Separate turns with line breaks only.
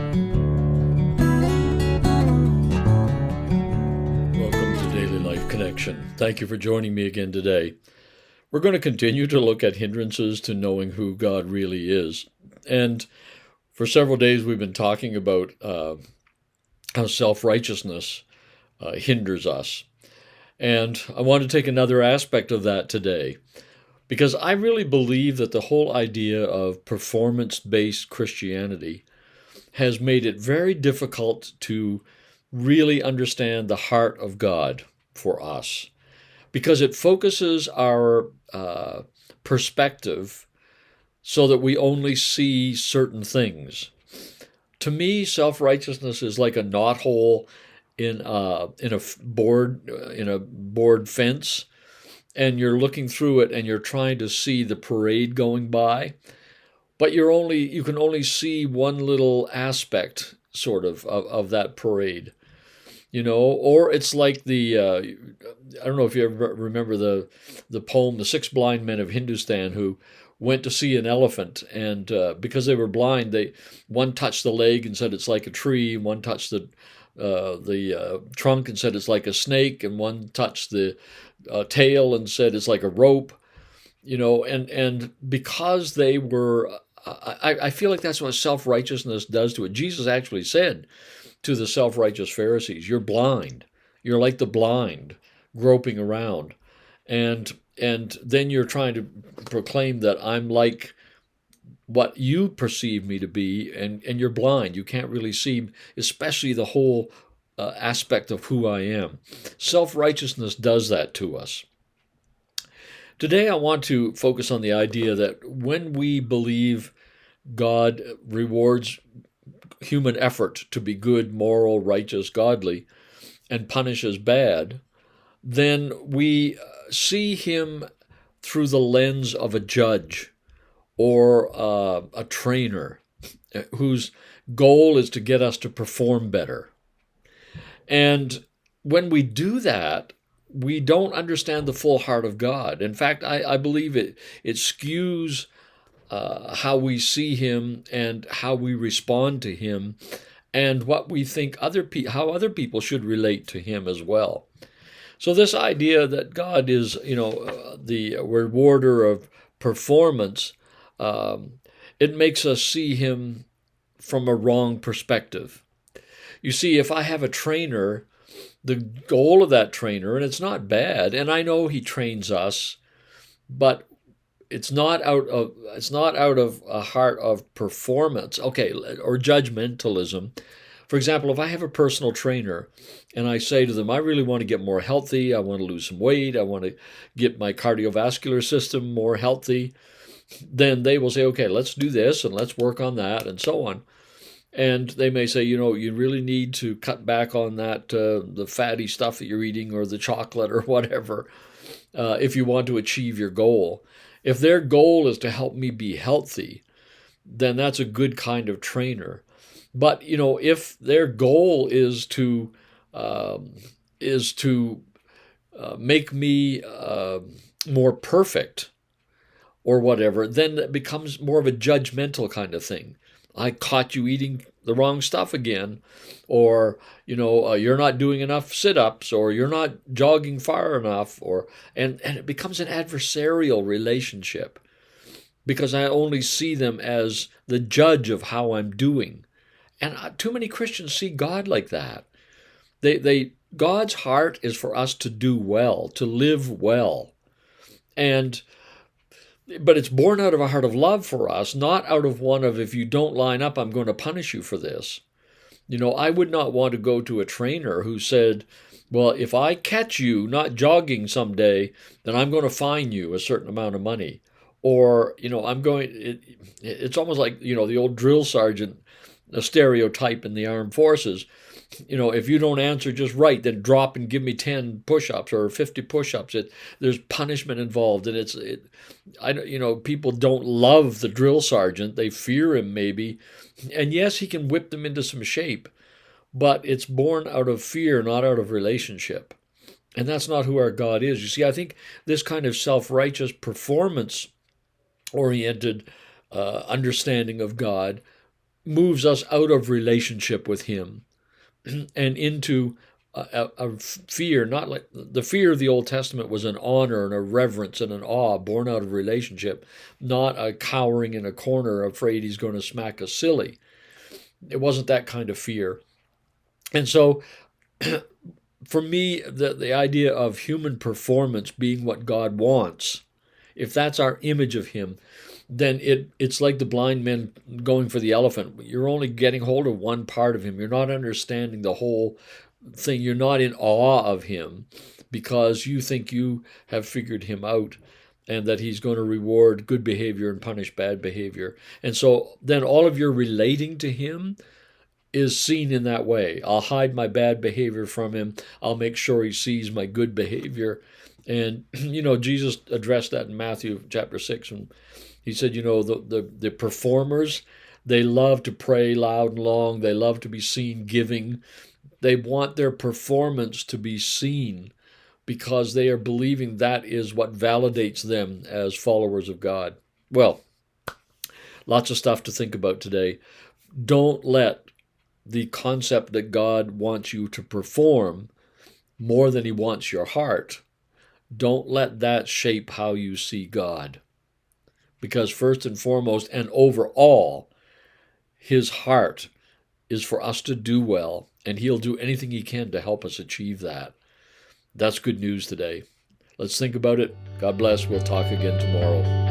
Welcome to Daily Life Connection. Thank you for joining me again today. We're going to continue to look at hindrances to knowing who God really is. And for several days, we've been talking about how self-righteousness hinders us. And I want to take another aspect of that today, because I really believe that the whole idea of performance-based Christianity has made it very difficult to really understand the heart of God for us, because it focuses our perspective so that we only see certain things. To me, self-righteousness is like a knothole in a board fence, and you're looking through it and you're trying to see the parade going by, but you can only see one little aspect sort of that parade. Or it's like I don't know if you ever remember the poem, The Six Blind Men of Hindustan, who went to see an elephant, and because they were blind, one touched the leg and said it's like a tree, one touched the trunk and said it's like a snake, and one touched the tail and said it's like a rope. And because they were, I feel like that's what self-righteousness does to it. Jesus actually said to the self-righteous Pharisees, "You're blind. You're like the blind, groping around." And then you're trying to proclaim that I'm like what you perceive me to be, and you're blind. You can't really see, especially the whole aspect of who I am. Self-righteousness does that to us. Today, I want to focus on the idea that when we believe God rewards human effort to be good, moral, righteous, godly, and punishes bad, then we see him through the lens of a judge or a trainer whose goal is to get us to perform better. And when we do that, we don't understand the full heart of God. In fact, I believe it skews how we see him and how we respond to him, and what we think how other people should relate to him as well. So this idea that God is, the rewarder of performance, it makes us see him from a wrong perspective. You see, if I have a trainer, the goal of that trainer, and it's not bad, and I know he trains us, but it's not out of a heart of performance, okay, or judgmentalism. For example, if I have a personal trainer and I say to them, I really want to get more healthy, I want to lose some weight, I want to get my cardiovascular system more healthy, then they will say, okay, let's do this and let's work on that and so on. And they may say, you really need to cut back on that, the fatty stuff that you're eating or the chocolate or whatever, if you want to achieve your goal. If their goal is to help me be healthy, then that's a good kind of trainer. But if their goal is to make me more perfect or whatever, then it becomes more of a judgmental kind of thing. I caught you eating the wrong stuff again, or you're not doing enough sit-ups, or you're not jogging far enough, and it becomes an adversarial relationship, because I only see them as the judge of how I'm doing. And too many Christians see God like that. God's heart is for us to do well, to live well, but it's born out of a heart of love for us, not out of one of, if you don't line up, I'm going to punish you for this. I would not want to go to a trainer who said, well, if I catch you not jogging someday, then I'm going to fine you a certain amount of money. Or, it's almost like, the old drill sergeant, a stereotype in the armed forces. If you don't answer just right, then drop and give me 10 push-ups or 50 push-ups. There's punishment involved, and people don't love the drill sergeant. They fear him maybe, and yes, he can whip them into some shape, but it's born out of fear, not out of relationship. And that's not who our God is. You see, I think this kind of self-righteous, performance-oriented understanding of God moves us out of relationship with him and into a fear. Not like the fear of the Old Testament was an honor and a reverence and an awe born out of relationship, not a cowering in a corner afraid he's going to smack us silly. It wasn't that kind of fear. And so for me, the idea of human performance being what God wants, if that's our image of him, then it's like the blind men going for the elephant. You're only getting hold of one part of him. You're not understanding the whole thing. You're not in awe of him because you think you have figured him out and that he's going to reward good behavior and punish bad behavior. And so then all of your relating to him is seen in that way. I'll hide my bad behavior from him. I'll make sure he sees my good behavior. And, Jesus addressed that in Matthew chapter 6. And he said, the performers, they love to pray loud and long. They love to be seen giving. They want their performance to be seen because they are believing that is what validates them as followers of God. Well, lots of stuff to think about today. Don't let the concept that God wants you to perform more than he wants your heart, don't let that shape how you see God. Because first and foremost and overall, his heart is for us to do well, and he'll do anything he can to help us achieve that. That's good news today. Let's think about it. God bless. We'll talk again tomorrow.